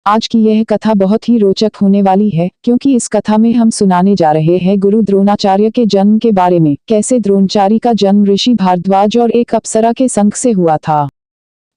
आज की यह कथा बहुत ही रोचक होने वाली है, क्योंकि इस कथा में हम सुनाने जा रहे हैं गुरु द्रोणाचार्य के जन्म के बारे में। कैसे द्रोणाचार्य का जन्म ऋषि भारद्वाज और एक अप्सरा के संग से हुआ था।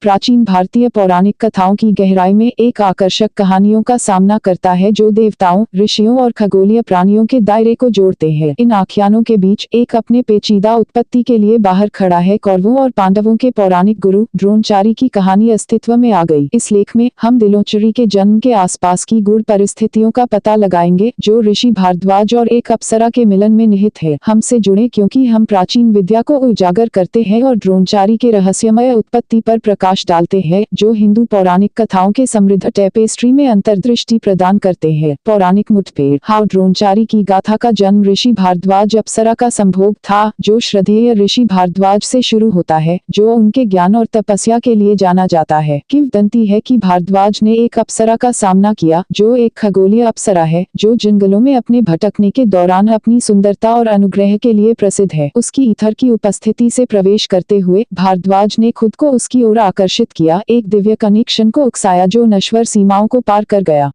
प्राचीन भारतीय पौराणिक कथाओं की गहराई में एक आकर्षक कहानियों का सामना करता है, जो देवताओं, ऋषियों और खगोलीय प्राणियों के दायरे को जोड़ते हैं। इन आख्यानों के बीच एक अपने पेचीदा उत्पत्ति के लिए बाहर खड़ा है। कौरवों और पांडवों के पौराणिक गुरु द्रोणाचार्य की कहानी अस्तित्व में आ गई। इस लेख में हम द्रोणाचार्य के जन्म के आसपास की गूढ़ परिस्थितियों का पता लगाएंगे, जो ऋषि भारद्वाज और एक अप्सरा के मिलन में निहित है। हमसे जुड़े, क्योंकि हम प्राचीन विद्या को उजागर करते हैं और द्रोणाचार्य के रहस्यमय उत्पत्ति पर प्रकाश डालते हैं, जो हिंदू पौराणिक कथाओं के समृद्ध टेपेस्ट्री में अंतर्दृष्टि प्रदान करते हैं। पौराणिक मुठभेड़। हाउ द्रोणाचार्य की गाथा का जन्म ऋषि भारद्वाज अप्सरा का संभोग था, जो श्रद्धेय ऋषि भारद्वाज से शुरू होता है, जो उनके ज्ञान और तपस्या के लिए जाना जाता है। किंवदंती है कि भारद्वाज ने एक अप्सरा का सामना किया, जो एक खगोलीय अप्सरा है, जो जंगलों में अपने भटकने के दौरान अपनी सुंदरता और अनुग्रह के लिए प्रसिद्ध है। उसकी ईथर की उपस्थिति से प्रवेश करते हुए भारद्वाज ने खुद को उसकी ओर आकर्षित किया, एक दिव्य कनेक्शन को उकसाया जो नश्वर सीमाओं को पार कर गया।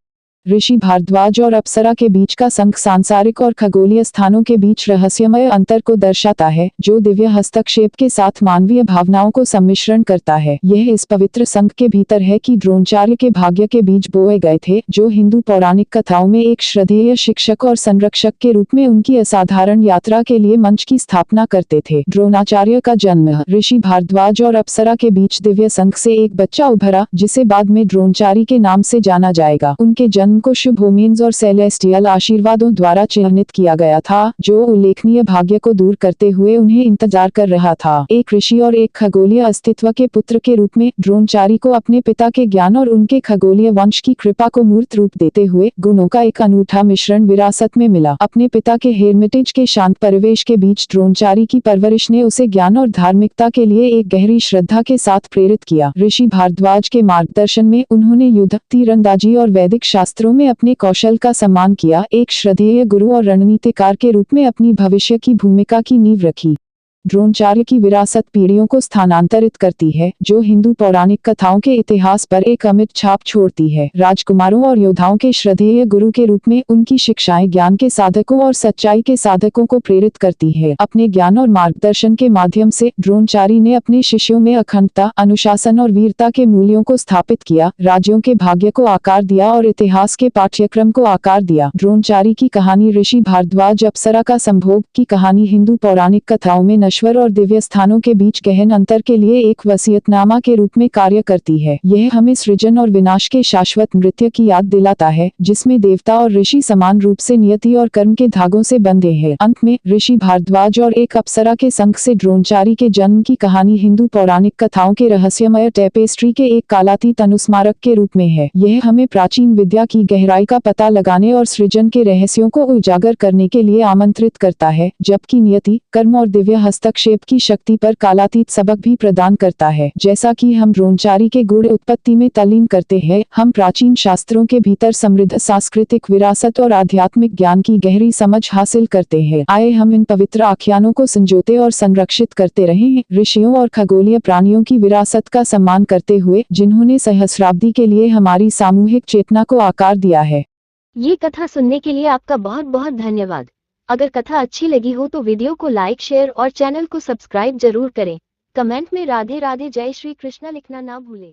ऋषि भारद्वाज और अप्सरा के बीच का संग सांसारिक और खगोलीय स्थानों के बीच रहस्यमय अंतर को दर्शाता है, जो दिव्य हस्तक्षेप के साथ मानवीय भावनाओं को सम्मिश्रण करता है। यह इस पवित्र संग के भीतर है कि द्रोणाचार्य के भाग्य के बीज बोए गए थे, जो हिंदू पौराणिक कथाओं में एक श्रद्धेय शिक्षक और संरक्षक के रूप में उनकी असाधारण यात्रा के लिए मंच की स्थापना करते थे। द्रोणाचार्य का जन्म। ऋषि भारद्वाज और अप्सरा के बीच दिव्य संग से एक बच्चा उभरा, जिसे बाद में द्रोणाचार्य के नाम से जाना जाएगा। उनके जन्म को शुभ ओमेन्स और सेलेस्टियल आशीर्वादों द्वारा चिन्हित किया गया था, जो उल्लेखनीय भाग्य को दूर करते हुए उन्हें इंतजार कर रहा था। एक ऋषि और एक खगोलीय अस्तित्व के पुत्र के रूप में द्रोणाचार्य को अपने पिता के ज्ञान और उनके खगोलीय वंश की कृपा को मूर्त रूप देते हुए गुणों का एक अनूठा मिश्रण विरासत में मिला। अपने पिता के हेरमिटेज के शांत परिवेश के बीच द्रोणाचार्य की परवरिश ने उसे ज्ञान और धार्मिकता के लिए एक गहरी श्रद्धा के साथ प्रेरित किया। ऋषि भारद्वाज के मार्गदर्शन में उन्होंने युद्ध, तीरंदाजी और वैदिक शास्त्रों में अपने कौशल का सम्मान किया। एक श्रद्धेय गुरु और रणनीतिकार के रूप में अपनी भविष्य की भूमिका की नींव रखी। द्रोणाचार्य की विरासत पीढ़ियों को स्थानांतरित करती है, जो हिंदू पौराणिक कथाओं के इतिहास पर एक अमिट छाप छोड़ती है। राजकुमारों और योद्धाओं के श्रद्धेय गुरु के रूप में उनकी शिक्षाएं ज्ञान के साधकों और सच्चाई के साधकों को प्रेरित करती है। अपने ज्ञान और मार्गदर्शन के माध्यम से द्रोणाचार्य ने अपने शिष्यों में अखंडता, अनुशासन और वीरता के मूल्यों को स्थापित किया, राज्यों के भाग्य को आकार दिया और इतिहास के पाठ्यक्रम को आकार दिया। द्रोणाचार्य की कहानी ऋषि भारद्वाज अप्सरा का संभोग की कहानी हिंदू पौराणिक कथाओं में नश्वर और दिव्य स्थानों के बीच गहन अंतर के लिए एक वसीयतनामा के रूप में कार्य करती है। यह हमें सृजन और विनाश के शाश्वत नृत्य की याद दिलाता है, जिसमें देवता और ऋषि समान रूप से नियति और कर्म के धागों से बंधे हैं। अंत में ऋषि भारद्वाज और एक अप्सरा के संग से द्रोणाचार्य के जन्म की कहानी हिंदू पौराणिक कथाओं के रहस्यमय टेपेस्ट्री के एक कालातीत अनुस्मारक के रूप में है। यह हमें प्राचीन विद्या की गहराई का पता लगाने और सृजन के रहस्यों को उजागर करने के लिए आमंत्रित करता है, जबकि नियति, कर्म और दिव्य हस्तक्षेप की शक्ति पर कालातीत सबक भी प्रदान करता है। जैसा कि हम द्रोणाचार्य के गूढ़ उत्पत्ति में तल्लीन करते हैं, हम प्राचीन शास्त्रों के भीतर समृद्ध सांस्कृतिक विरासत और आध्यात्मिक ज्ञान की गहरी समझ हासिल करते हैं। आए हम इन पवित्र आख्यानों को संजोते और संरक्षित करते रहें, ऋषियों और खगोलीय प्राणियों की विरासत का सम्मान करते हुए, जिन्होंने सहस्राब्दी के लिए हमारी सामूहिक चेतना को आकार दिया है। ये कथा सुनने के लिए आपका बहुत बहुत धन्यवाद। अगर कथा अच्छी लगी हो तो वीडियो को लाइक, शेयर और चैनल को सब्सक्राइब जरूर करें। कमेंट में राधे राधे जय श्री कृष्ण लिखना ना भूलें।